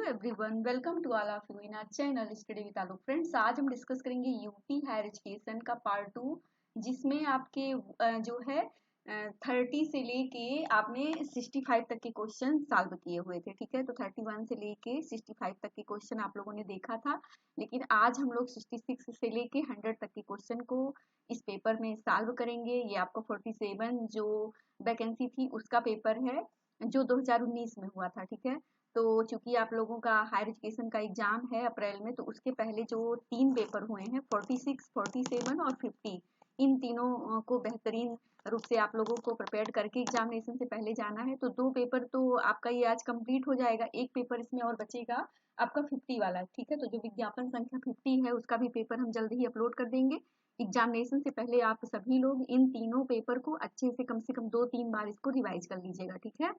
Everyone, welcome to all of you in our channel study with Alok. Friends, आज हम discuss करेंगे UP higher education का part 2, जिसमें आपके जो है 30 से लेके आपने 65 तक के क्वेश्चन सॉल्व किए हुए थे। ठीक है, तो 31 से लेके 65 तक के क्वेश्चन आप लोगों ने देखा था, लेकिन आज हम लोग 66 से लेके 100 तक के क्वेश्चन को इस पेपर में सॉल्व करेंगे। ये आपका 47 जो वैकेंसी थी उसका पेपर है, जो 2019 में हुआ था। ठीक है, तो चूंकि आप लोगों का हायर एजुकेशन का एग्जाम है अप्रैल में, तो उसके पहले जो 3 पेपर हुए हैं 46, 47 और 50, इन तीनों को बेहतरीन रूप से आप लोगों को प्रिपेयर करके एग्जामिनेशन से पहले जाना है। तो 2 पेपर तो आपका ये आज कंप्लीट हो जाएगा, एक पेपर इसमें और बचेगा आपका 50 वाला। ठीक है, तो जो विज्ञापन संख्या 50 है उसका भी पेपर हम जल्द ही अपलोड कर देंगे। एग्जामिनेशन से पहले आप सभी लोग इन तीनों पेपर को अच्छे से कम 2-3 बार इसको रिवाइज कर लीजिएगा। ठीक है,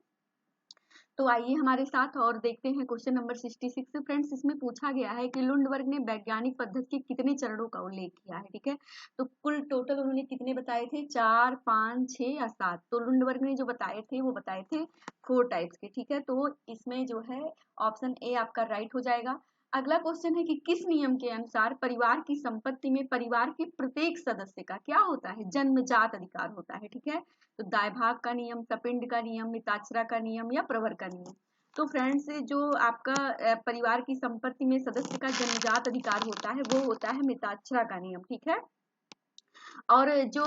तो आइए हमारे साथ और देखते हैं क्वेश्चन नंबर 66। फ्रेंड्स, इसमें पूछा गया है कि लुंडबर्ग ने वैज्ञानिक पद्धति के कितने चरणों का उल्लेख किया है। ठीक है, तो कुल टोटल उन्होंने कितने बताए थे, 4, 5, 6 या 7। तो लुंडबर्ग ने जो बताए थे वो बताए थे 4 टाइप्स के। ठीक है, तो इसमें जो है ऑप्शन ए आपका राइट हो जाएगा। अगला क्वेश्चन है कि किस नियम के अनुसार परिवार की संपत्ति में परिवार के प्रत्येक सदस्य का क्या होता है, जन्मजात अधिकार होता है। ठीक है, तो दाय भाग का नियम, सपिंड का नियम, मिताक्षरा का नियम या प्रवर का नियम। तो फ्रेंड्स, जो आपका परिवार की संपत्ति में सदस्य का जन्मजात अधिकार होता है वो होता है मिताक्षरा का नियम। ठीक है, और जो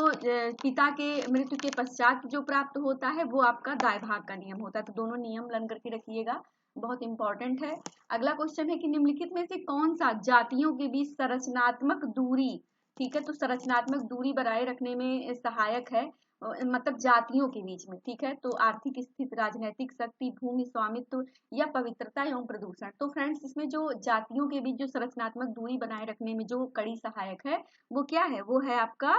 पिता के मृत्यु के पश्चात जो प्राप्त होता है वो आपका दाय भाग का नियम होता है। तो दोनों नियम लर्न करके रखिएगा, बहुत इंपॉर्टेंट है। अगला क्वेश्चन है कि निम्नलिखित में से कौन सा जातियों के बीच संरचनात्मक दूरी, ठीक है, तो संरचनात्मक दूरी बनाए रखने में सहायक है, मतलब जातियों के बीच में। ठीक है, तो आर्थिक स्थिति, राजनीतिक शक्ति, भूमि स्वामित्व या पवित्रता एवं प्रदूषण। तो फ्रेंड्स, इसमें जो जातियों के बीच जो संरचनात्मक दूरी बनाए रखने में जो कड़ी सहायक है वो क्या है, वो है आपका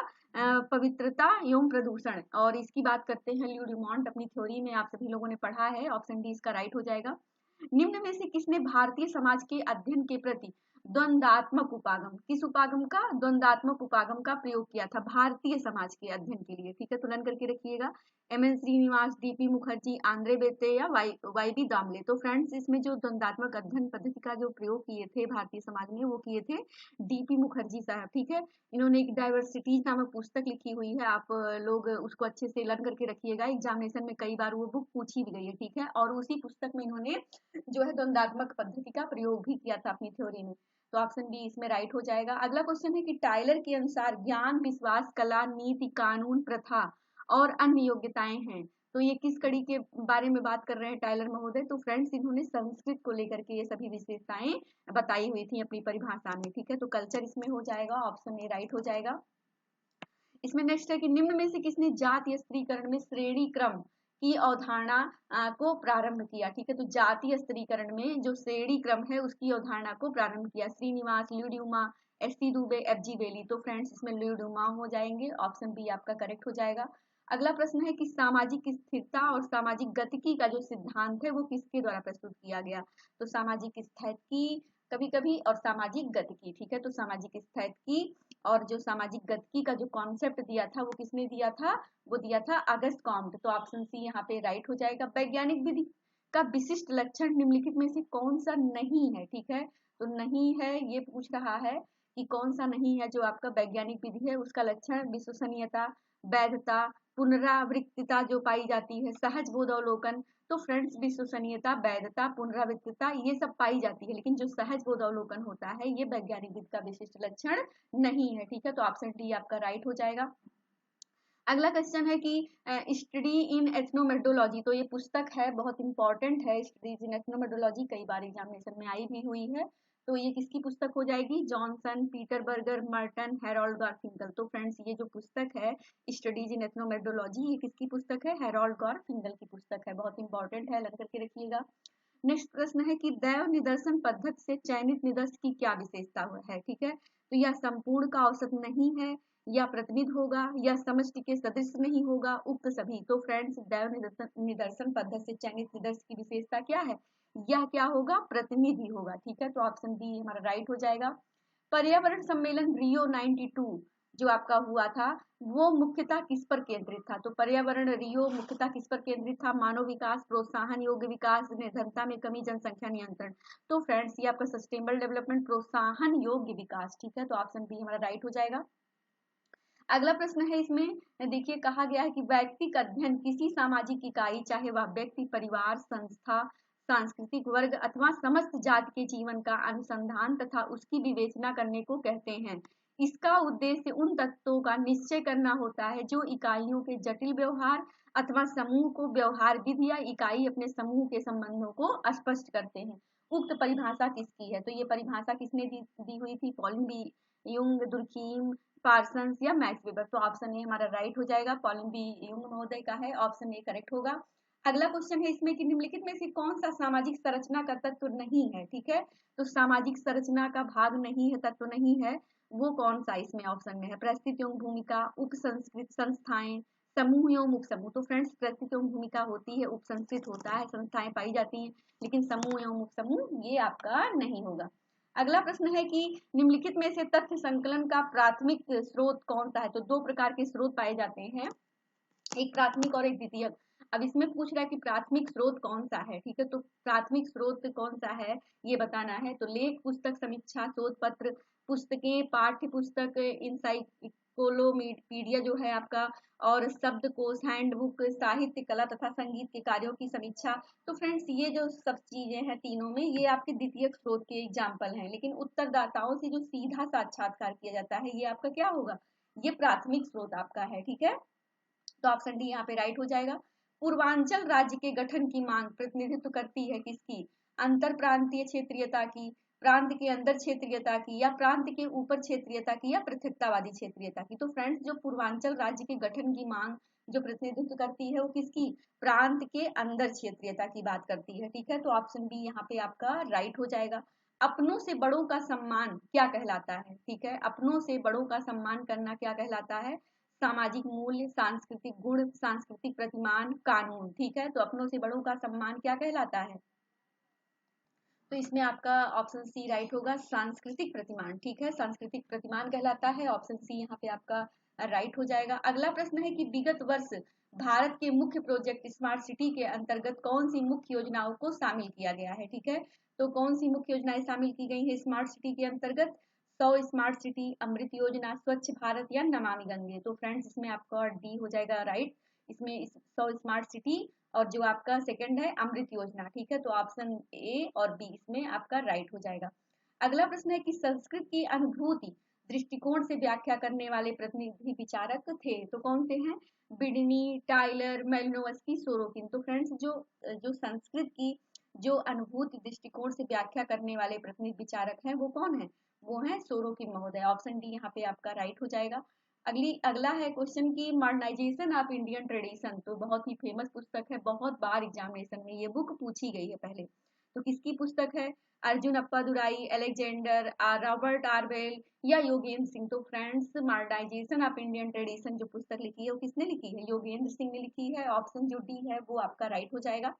पवित्रता एवं प्रदूषण। और इसकी बात करते हैं ल्यू डिमॉन्ट अपनी थ्योरी में, आप सभी लोगों ने पढ़ा है। ऑप्शन डी इसका राइट हो जाएगा। निम्न में से किसने भारतीय समाज के अध्ययन के प्रति द्वंद्वात्मक उपागम, किस उपागम का, द्वंद्वात्मक उपागम का प्रयोग किया था भारतीय समाज के अध्ययन के लिए। ठीक है, तुलन करके रखिएगा। MN. Srinivas, DP. Mukherjee, Andre Beteille या वाई.बी. दामले। तो फ्रेंड्स, इसमें जो द्वंद्वात्मक अध्ययन पद्धति का जो प्रयोग किए थे भारतीय समाज में वो किए थे डी.पी. मुखर्जी साहब। ठीक है, इन्होंने एक डाइवर्सिटीज नामक पुस्तक लिखी हुई है, आप लोग उसको अच्छे से लर्न करके रखिएगा। एग्जामिनेशन में कई बार वो बुक पूछी भी गई है। ठीक है, और उसी पुस्तक में इन्होंने जो है द्वंद्वात्मक पद्धति का प्रयोग भी किया था अपनी थ्योरी में। तो ऑप्शन बी इसमें राइट हो जाएगा। अगला क्वेश्चन है कि टाइलर के अनुसार ज्ञान, विश्वास, कला, नीति, कानून, प्रथा और अन्य योग्यताएं हैं। तो ये किस कड़ी के बारे में बात कर रहे हैं टाइलर महोदय? तो फ्रेंड्स, इन्होंने संस्कृत को लेकर के ये सभी विशेषताएं बताई हुई थी अपनी परिभाषा में। ठीक है, तो कल्चर इसमें हो जाएगा, ऑप्शन ए राइट हो जाएगा। इसमें नेक्स्ट है कि निम्न में से किसने जातीय स्त्रीकरण में श्रेणी क्रम की अवधारणा को प्रारंभ किया। ठीक है, तो जातीय स्त्रीकरण में जो श्रेणी क्रम है उसकी अवधारणा को प्रारंभ किया, श्रीनिवास, ल्यूड्यूमा, एस.सी. दुबे, एफ.जी. बेली। तो फ्रेंड्स, इसमें ल्यूड्यूमा हो जाएंगे, ऑप्शन बी आपका करेक्ट हो जाएगा। अगला प्रश्न है कि सामाजिक स्थिरता और सामाजिक गतिकी का जो सिद्धांत है वो किसके द्वारा प्रस्तुत किया गया। तो सामाजिक स्थैतिकी कभी कभी और सामाजिक गतिकी। ठीक है, तो सामाजिक स्थैतिकी और जो सामाजिक गतिकी का जो कॉन्सेप्ट दिया था वो किसने दिया था, वो दिया था अगस्त कॉम्ट। तो ऑप्शन सी यहाँ पे राइट हो जाएगा। वैज्ञानिक विधि का विशिष्ट लक्षण निम्नलिखित में से कौन सा नहीं है। ठीक है, तो नहीं है ये पूछ रहा है कि कौन सा नहीं है जो आपका वैज्ञानिक विधि है उसका लक्षण, विश्वसनीयता, वैधता, पुनरावृत्तिता जो पाई जाती है, सहज बोध अवलोकन। तो फ्रेंड्स, विश्वसनीयता, वैधता, पुनरावृत्तिता ये सब पाई जाती है, लेकिन जो सहज बोध अवलोकन होता है ये वैज्ञानिक विधि का विशिष्ट लक्षण नहीं है। ठीक है, तो ऑप्शन डी आपका राइट हो जाएगा। अगला क्वेश्चन है कि स्टडी इन एथनोमेटोलॉजी। तो ये पुस्तक है, बहुत इंपॉर्टेंट है, स्टडीज इन एथनोमेटोलॉजी, कई बार एग्जामिनेशन में आई भी हुई है। तो ये किसकी पुस्तक हो जाएगी, Johnson, Peter Berger, Merton, Harold Garfinkel. तो फ्रेंड्स, ये जो पुस्तक है स्टडीज इन एथनोमेटोलॉजी ये किसकी पुस्तक है, हेरोल्ड गारफिंकल की पुस्तक है, बहुत इंपॉर्टेंट है, लग करके रखिएगा। नेक्स्ट प्रश्न है कि दैव निदर्शन पद्धति से चयनित निदर्श की क्या विशेषता है। ठीक है, तो यह संपूर्ण का औसत नहीं है, या प्रतिनिधि होगा, या समष्टि के सदृश नहीं होगा, उक्त सभी। तो फ्रेंड्स, दैव निदर्शन पद्धति से चयनित निदर्श की विशेषता क्या है, यह क्या होगा, प्रतिनिधि होगा। ठीक है, तो ऑप्शन बी हमारा राइट हो जाएगा। पर्यावरण सम्मेलन रियो 92 जो आपका हुआ था वो मुख्यतः किस पर केंद्रित था? तो पर्यावरण रियो मुख्यतः किस पर केंद्रित था? मानव विकास, प्रोत्साहन योग्य विकास, निर्धनता में कमी, जनसंख्या नियंत्रण। तो फ्रेंड्स ये आपका सस्टेनेबल डेवलपमेंट, प्रोत्साहन योग्य विकास, ठीक है। तो ऑप्शन बी हमारा राइट हो जाएगा। अगला प्रश्न है इसमें, देखिए कहा गया है कि वैयक्तिक अध्ययन किसी सामाजिक इकाई, चाहे वह व्यक्ति, परिवार, संस्था, सांस्कृतिक वर्ग अथवा समस्त जाति के जीवन का अनुसंधान तथा उसकी विवेचना करने को कहते हैं। इसका उद्देश्य उन तत्वों का निश्चय करना होता है जो इकाइयों के जटिल व्यवहार अथवा समूह को व्यवहार विधि या इकाई अपने समूह के संबंधों को स्पष्ट करते हैं। उक्त परिभाषा किसकी है? तो ये परिभाषा किसने दी हुई थी? Pauline B Young, Durkheim, Parsons या मैक्स वेबर। तो ऑप्शन ए हमारा राइट हो जाएगा, पॉलिन बी युंग महोदय का है, ऑप्शन ए करेक्ट होगा। अगला क्वेश्चन है इसमें कि निम्नलिखित में से कौन सा सामाजिक संरचना का तत्व नहीं है? ठीक है, तो सामाजिक संरचना का भाग नहीं है, तत्व नहीं है, वो कौन सा इसमें ऑप्शन में है? परिस्थिति एवं भूमिका, उप संस्कृत संस्थाएं, समूह एवं उप समूह। तो फ्रेंड्स परिस्थिति एवं भूमिका होती है, उप संस्कृत होता है, संस्थाएं पाई जाती हैं, लेकिन समूह एवं उप समूह ये आपका नहीं होगा। अगला प्रश्न है कि निम्नलिखित में से तथ्य संकलन का प्राथमिक स्रोत कौन सा है? तो दो प्रकार के स्रोत पाए जाते हैं, एक प्राथमिक और एक द्वितीयक। अब इसमें पूछ रहा है कि प्राथमिक स्रोत कौन सा है, ठीक है। तो प्राथमिक स्रोत कौन सा है ये बताना है। तो लेख, पुस्तक, समीक्षा, शोध पत्र, पुस्तकें, पाठ्य पुस्तक, इंसाइक्लोपीडिया जो है आपका, और शब्दकोश, हैंडबुक, साहित्य, कला तथा संगीत के कार्यों की समीक्षा। तो फ्रेंड्स ये जो सब चीजें हैं तीनों में, ये आपके द्वितीयक स्रोत के एग्जाम्पल हैं, लेकिन उत्तरदाताओं से जो सीधा साक्षात्कार किया जाता है ये आपका क्या होगा? ये प्राथमिक स्रोत आपका है, ठीक है। तो ऑप्शन डी यहाँ पे राइट हो जाएगा। पूर्वांचल राज्य के गठन की मांग प्रतिनिधित्व करती है किसकी? अंतर प्रांतीय क्षेत्रीयता की, प्रांत के अंदर क्षेत्रीयता की, या प्रांत के ऊपर क्षेत्रीयता की, या पृथकतावादी क्षेत्रीयता की। तो फ्रेंड्स जो पूर्वांचल राज्य के गठन की मांग जो प्रतिनिधित्व करती है वो किसकी? प्रांत के अंदर क्षेत्रीयता की बात करती है, ठीक है। तो ऑप्शन बी यहाँ पे आपका राइट हो जाएगा। अपनों से बड़ों का सम्मान क्या कहलाता है? ठीक है, अपनों से बड़ों का सम्मान करना क्या कहलाता है? सामाजिक मूल्य, सांस्कृतिक गुण, सांस्कृतिक प्रतिमान, कानून, ठीक है। तो अपनों से बड़ों का सम्मान क्या कहलाता है? तो इसमें आपका ऑप्शन सी राइट होगा, सांस्कृतिक प्रतिमान, ठीक है, सांस्कृतिक प्रतिमान कहलाता है। ऑप्शन सी यहाँ पे आपका राइट हो जाएगा। अगला प्रश्न है कि विगत वर्ष भारत के मुख्य प्रोजेक्ट स्मार्ट सिटी के अंतर्गत कौन सी मुख्य योजनाओं को शामिल किया गया है? ठीक है, तो कौन सी मुख्य योजनाएं शामिल की गई है स्मार्ट सिटी के अंतर्गत? 100 स्मार्ट सिटी, अमृत योजना, स्वच्छ भारत, या नमामि गंगे। तो फ्रेंड्स इसमें आपका डी हो जाएगा राइट, इसमें 100 स्मार्ट सिटी और जो आपका सेकंड है अमृत योजना, ठीक है। तो ऑप्शन ए और बी इसमें आपका राइट हो जाएगा। अगला प्रश्न है कि संस्कृत की अनुभूति दृष्टिकोण से व्याख्या करने वाले प्रतिनिधि विचारक थे, तो कौन से हैं? बिडनी, टाइलर, मेलिनोवस्की, सोरोकिन। तो फ्रेंड्स जो जो संस्कृत की जो अनुभूति दृष्टिकोण से व्याख्या करने वाले प्रतिनिधि विचारक हैं वो कौन है? वो है सोरोकिन महोदय। ऑप्शन डी यहाँ पे आपका राइट हो जाएगा। अगला है क्वेश्चन की मॉडर्नाइजेशन ऑफ इंडियन ट्रेडिशन। तो बहुत ही फेमस पुस्तक है, बहुत बार एग्जामिनेशन में ये बुक पूछी गई है पहले। तो किसकी पुस्तक है? Arjun Appadurai, Alexander, Robert Orwell, या योगेंद्र सिंह। तो friends modernisation of Indian tradition जो पुस्तक लिखी है वो किसने लिखी है? योगेंद्र सिंह ने लिखी है। ऑप्शन जो डी है वो आपका राइट हो जाएगा।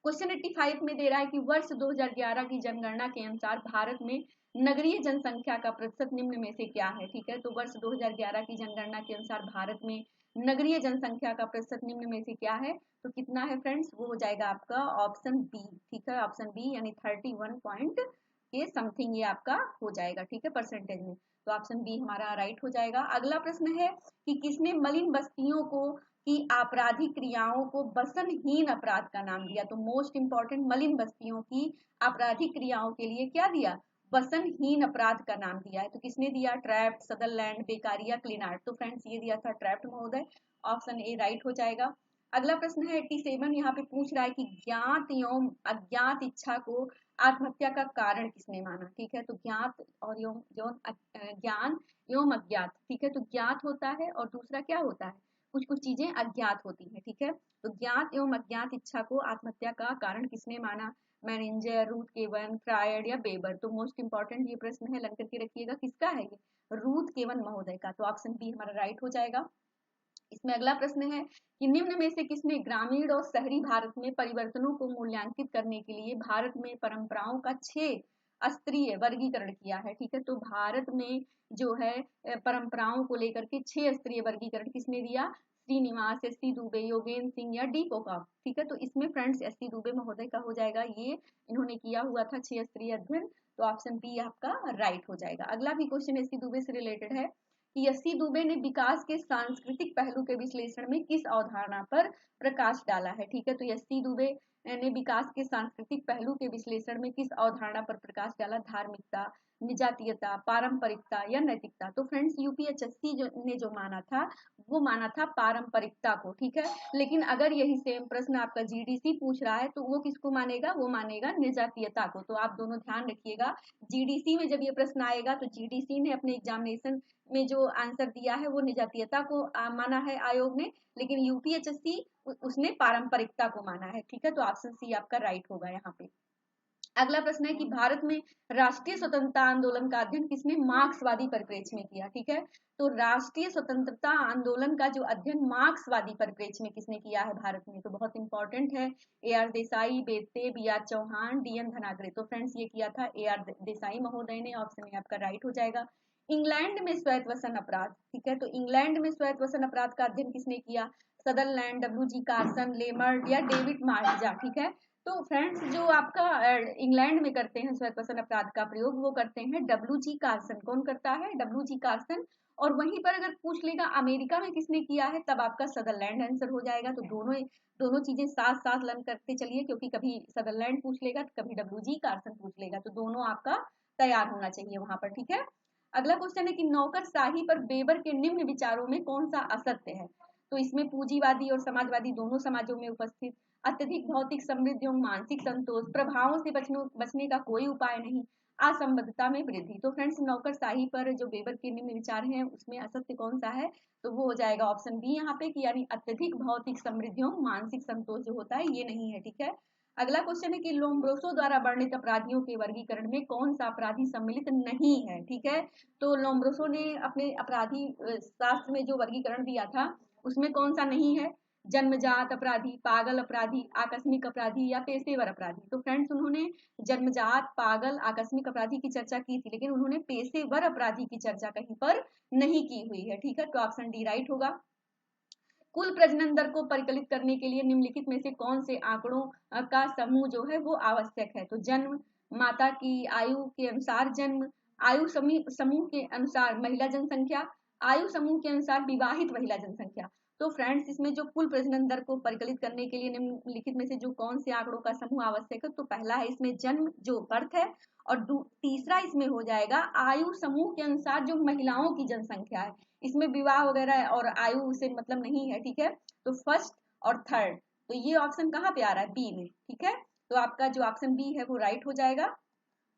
क्वेश्चन 85 में दे रहा है कि वर्ष 2011 की जनगणना के अनुसार भारत में नगरीय जनसंख्या का प्रतिशत निम्न में से क्या है? ठीक है, तो वर्ष 2011 की जनगणना के अनुसार भारत में नगरीय जनसंख्या का प्रतिशत निम्न में से क्या है? तो कितना है फ्रेंड्स? वो हो जाएगा आपका ऑप्शन बी, ठीक है, ऑप्शन बी यानी 31 पॉइंट के समथिंग ये आपका हो जाएगा, ठीक है, परसेंटेज में। तो ऑप्शन बी हमारा राइट हो जाएगा। अगला प्रश्न है कि किसने मलिन बस्तियों को की आपराधिक क्रियाओं को बसनहीन अपराध का नाम दिया? तो मोस्ट इंपॉर्टेंट, मलिन बस्तियों की आपराधिक क्रियाओं के लिए क्या दिया? बसनहीन अपराध का नाम दिया है। तो किसने दिया? Trapped, Sutherland, बेकारिया, क्लिनार्ड। तो फ्रेंड्स ये दिया था ट्रैप्ट महोदय। ऑप्शन ए राइट हो जाएगा। अगला प्रश्न है 87, यहाँ पे पूछ रहा है कि ज्ञात एवं अज्ञात इच्छा को आत्महत्या का कारण किसने माना? ठीक है, तो ज्ञात और ज्ञान एवं अज्ञात, ठीक है, तो ज्ञात होता है और दूसरा क्या होता है? कुछ कुछ चीजें अज्ञात होती हैं, ठीक है। तो ज्ञात एवं अज्ञात इच्छा को आत्महत्या का कारण किसने माना? मैनेंजर, रूथ केवन, फ्रायड, या बेबर। तो मोस्ट इंपॉर्टेंट ये प्रश्न है, लग करके रखिएगा, किसका है ये? रूथ केवन महोदय का। तो ऑप्शन बी हमारा राइट हो जाएगा। इसमें अगला प्रश्न है कि निम्न में से किसने ग्रामीण और शहरी भारत में परिवर्तनों को मूल्यांकित करने के लिए भारत में परंपराओं का 6 स्तरीय वर्गीकरण किया है, ठीक है। तो भारत में जो है परंपराओं को लेकर के 6 स्तरीय वर्गीकरण किसने दिया? श्रीनिवास, एस.सी. दुबे, योगेंद्र सिंह या डी कोकाक, ठीक है। तो इसमें फ्रेंड्स एस.सी. दुबे महोदय का हो जाएगा, ये इन्होंने किया हुआ था 6 स्तरीय अध्ययन, तो ऑप्शन बी आपका राइट हो जाएगा। अगला भी क्वेश्चन एस.सी. दुबे से रिलेटेड है कि एस.सी. दुबे ने विकास के सांस्कृतिक पहलू के विश्लेषण में किस अवधारणा पर प्रकाश डाला है, ठीक है। तो एस.सी. दुबे ने विकास के सांस्कृतिक पहलू के विश्लेषण में किस अवधारणा पर प्रकाश डाला? धार्मिकता, निजातीयता, पारंपरिकता या नैतिकता। तो फ्रेंड्स यूपीएचएससी ने जो माना था वो माना था पारंपरिकता को, ठीक है। लेकिन अगर यही सेम प्रश्न आपका जीडीसी पूछ रहा है तो वो किसको मानेगा? वो मानेगा निजातीयता को। तो आप दोनों ध्यान रखिएगा, जीडीसी में जब ये प्रश्न आएगा तो जीडीसी ने अपने एग्जामिनेशन में जो आंसर दिया है वो निजातीयता को माना है आयोग ने, लेकिन यूपीएचएससी उसने पारंपरिकता को माना है, ठीक है। तो ऑप्शन सी आपका राइट होगा यहाँ पे। अगला प्रश्न है कि भारत में राष्ट्रीय स्वतंत्रता आंदोलन का अध्ययन किसने मार्क्सवादी परिप्रेक्ष्य में किया, ठीक है। तो राष्ट्रीय स्वतंत्रता आंदोलन का जो अध्ययन मार्क्सवादी परिप्रेक्ष्य में किसने किया है भारत में? तो बहुत इंपॉर्टेंट है, A R Desai, Beteille, B R Chauhan, D N Dhanagare. तो फ्रेंड्स ये किया था ए आर देसाई महोदय ने, ऑप्शन ए आपका राइट हो जाएगा। इंग्लैंड में स्वायत्त वसन अपराध, ठीक है। तो इंग्लैंड में स्वायत्त वसन अपराध का अध्ययन किसने किया? सदरलैंड, डब्ल्यू जी कार्सन, लेमर्ड या डेविड मार्जा, ठीक है। तो फ्रेंड्स जो आपका इंग्लैंड में करते हैं स्वायत्त वसन अपराध का प्रयोग वो करते हैं डब्ल्यू जी कार्सन। कौन करता है? W G Carson. और वहीं पर अगर पूछ लेगा अमेरिका में किसने किया है, तब आपका सदरलैंड आंसर हो जाएगा। तो दोनों चीजें साथ साथ लर्न करते चलिए, क्योंकि कभी सदरलैंड पूछ लेगा तो कभी डब्ल्यू जी कार्सन पूछ लेगा, तो दोनों आपका तैयार होना चाहिए वहां पर, ठीक है। अगला क्वेश्चन है कि नौकरशाही पर बेबर के निम्न विचारों में कौन सा असत्य है? तो इसमें पूंजीवादी और समाजवादी दोनों समाजों में उपस्थित, अत्यधिक भौतिक समृद्धि और मानसिक संतोष, प्रभावों से बचने का कोई उपाय नहीं, असंबद्धता में वृद्धि। तो फ्रेंड्स नौकरशाही पर जो बेबर के निम्न विचार हैं उसमें असत्य कौन सा है? तो वो हो जाएगा ऑप्शन बी यहाँ पे, कि यानी अत्यधिक भौतिक समृद्धि और मानसिक संतोष जो होता है ये नहीं है, ठीक है। अगला क्वेश्चन है कि लोम्ब्रोसो द्वारा वर्णित अपराधियों के वर्गीकरण में कौन सा अपराधी सम्मिलित नहीं है, ठीक है। तो लोम्ब्रोसो ने अपने अपराधी शास्त्र में जो वर्गीकरण दिया था उसमें कौन सा नहीं है? जन्मजात अपराधी, पागल अपराधी, आकस्मिक अपराधी या पेशेवर अपराधी। तो फ्रेंड्स उन्होंने जन्मजात, पागल, आकस्मिक अपराधी की चर्चा की थी, लेकिन उन्होंने पेशेवर अपराधी की चर्चा कहीं पर नहीं की हुई है, ठीक है। तो ऑप्शन डी राइट होगा। कुल प्रजनन दर को परिकलित करने के लिए निम्नलिखित में से कौन से आंकड़ों का समूह जो है वो आवश्यक है? तो जन्म, माता की आयु के अनुसार जन्म, आयु समूह के अनुसार महिला जनसंख्या, आयु समूह के अनुसार विवाहित महिला जनसंख्या। तो फ्रेंड्स इसमें जो कुल प्रजनन दर को परिकलित करने के लिए निम्नलिखित में से जो कौन से आंकड़ों का समूह आवश्यक है? तो पहला है इसमें जन्म जो बर्थ है, और तीसरा इसमें हो जाएगा आयु समूह के अनुसार जो महिलाओं की जनसंख्या है। इसमें विवाह वगैरह और आयु से मतलब नहीं है, ठीक है। तो फर्स्ट और थर्ड, तो ये ऑप्शन कहाँ पे आ रहा है? बी में, ठीक है। तो आपका जो ऑप्शन बी है वो राइट हो जाएगा।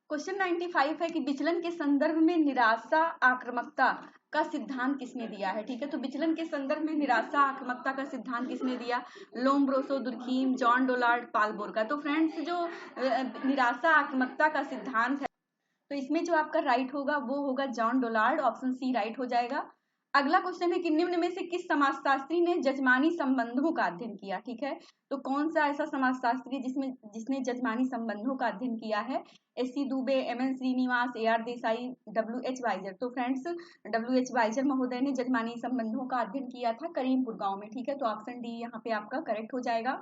क्वेश्चन 95 है कि विचलन के संदर्भ में निराशा आक्रामकता का सिद्धांत किसने दिया है, ठीक है। तो विचलन के संदर्भ में निराशा आक्रामकता का सिद्धांत किसने दिया? लोम्ब्रोसो, दुर्खीम, जॉन डोनाल्ड, पालबोर का। तो फ्रेंड्स जो निराशा आक्रामकता का सिद्धांत है तो इसमें जो आपका राइट होगा वो होगा John Donald, option C right हो जाएगा। अगला क्वेश्चन है कि निम्न में से किस समाजशास्त्री ने जजमानी संबंधों का अध्ययन किया, ठीक है। तो कौन सा ऐसा समाजशास्त्री जिसने जजमानी संबंधों का अध्ययन किया है? SC. Dube, MN. Srinivas, AR. Desai, WH. Wiser. तो फ्रेंड्स डब्ल्यू.एच. वाइजर महोदय ने जजमानी संबंधों का अध्ययन किया था करीमपुर गांव में, ठीक है। तो ऑप्शन डी यहाँ पे आपका करेक्ट हो जाएगा।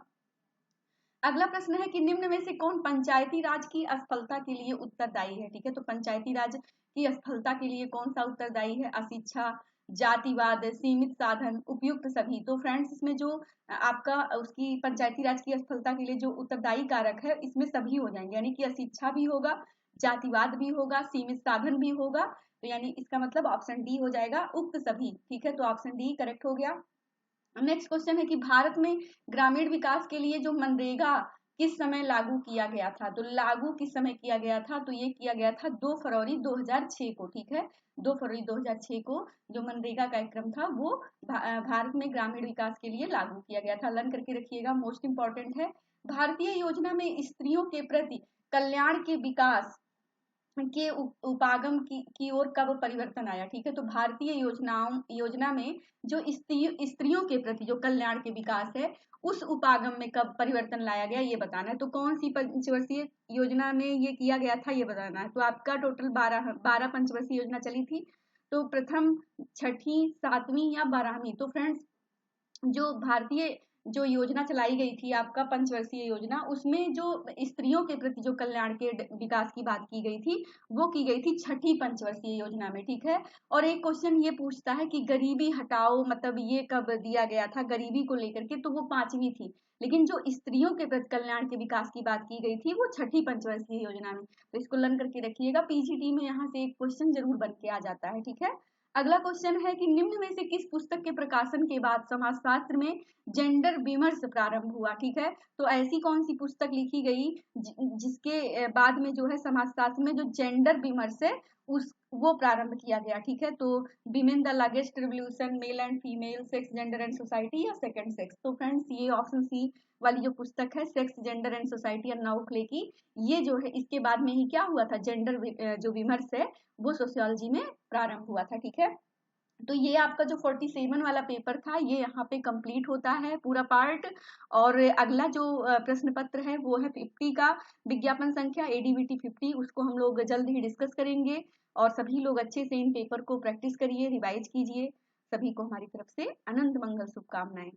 अगला प्रश्न है कि निम्न में से कौन पंचायती राज की असफलता के लिए उत्तरदायी है, ठीक है। तो पंचायती राज की असफलता के लिए कौन सा उत्तरदायी है? अशिक्षा, जातिवाद, सीमित साधन, उपयुक्त सभी। तो फ्रेंड्स इसमें जो आपका उसकी पंचायती राज की असफलता के लिए जो उत्तरदायी कारक है इसमें सभी हो जाएंगे, यानी कि अशिक्षा भी होगा, जातिवाद भी होगा, सीमित साधन भी होगा। तो यानी इसका मतलब ऑप्शन डी हो जाएगा, उक्त सभी, ठीक है। तो ऑप्शन डी करेक्ट हो गया। नेक्स्ट क्वेश्चन है कि भारत में ग्रामीण विकास के लिए जो मनरेगा किस समय लागू किया गया था? तो लागू किस समय किया गया था? तो ये किया गया था 2 फरवरी 2006 को, ठीक है। 2 फरवरी 2006 को जो मनरेगा कार्यक्रम था वो भारत में ग्रामीण विकास के लिए लागू किया गया था। लर्न करके रखिएगा, मोस्ट इंपॉर्टेंट है। भारतीय योजना में स्त्रियों के प्रति कल्याण के विकास के उपागम की ओर कब परिवर्तन आया। ठीक है, तो भारतीय योजना में जो स्त्रियों के प्रति जो कल्याण के विकास है, उस उपागम में कब परिवर्तन लाया गया, ये बताना है। तो कौन सी पंचवर्षीय योजना में ये किया गया था, ये बताना है। तो आपका टोटल 12 पंचवर्षीय योजना चली थी। तो प्रथम, छठी, सातवीं या 12वीं। तो फ्रेंड्स, जो भारतीय जो योजना चलाई गई थी आपका पंचवर्षीय योजना, उसमें जो स्त्रियों के प्रति जो कल्याण के विकास की बात की गई थी, वो की गई थी छठी पंचवर्षीय योजना में। ठीक है, और एक क्वेश्चन ये पूछता है कि गरीबी हटाओ मतलब ये कब दिया गया था गरीबी को लेकर के, तो वो 5वीं थी। लेकिन जो स्त्रियों के प्रति कल्याण के विकास की बात की गई थी वो छठी पंचवर्षीय योजना में। तो इसको लर्न करके रखिएगा, पीजीटी में यहाँ से एक क्वेश्चन जरूर बन के आ जाता है। ठीक है, अगला क्वेश्चन है कि निम्न में से किस पुस्तक के प्रकाशन के बाद समाजशास्त्र में जेंडर विमर्श प्रारंभ हुआ। ठीक है, तो ऐसी कौन सी पुस्तक लिखी गई जिसके बाद में जो है समाजशास्त्र में जो जेंडर विमर्श है उस वो प्रारंभ किया गया। ठीक है, तो women the largest revolution, male and female, sex, gender and society या सेकंड सेक्स। तो फ्रेंड्स, ये ऑप्शन सी वाली जो पुस्तक है, सेक्स, जेंडर एंड सोसाइटी और नाउ क्ले की, ये जो है इसके बाद में ही क्या हुआ था, जेंडर जो विमर्श है वो सोशियोलॉजी में प्रारंभ हुआ था। ठीक है, तो ये आपका जो 47 वाला पेपर था ये यहाँ पे कंप्लीट होता है पूरा पार्ट। और अगला जो प्रश्न पत्र है वो है 50 का, विज्ञापन संख्या एडीबीटी 50, उसको हम लोग जल्द ही डिस्कस करेंगे। और सभी लोग अच्छे से इन पेपर को प्रैक्टिस करिए, रिवाइज कीजिए। सभी को हमारी तरफ से अनंत मंगल शुभकामनाएं।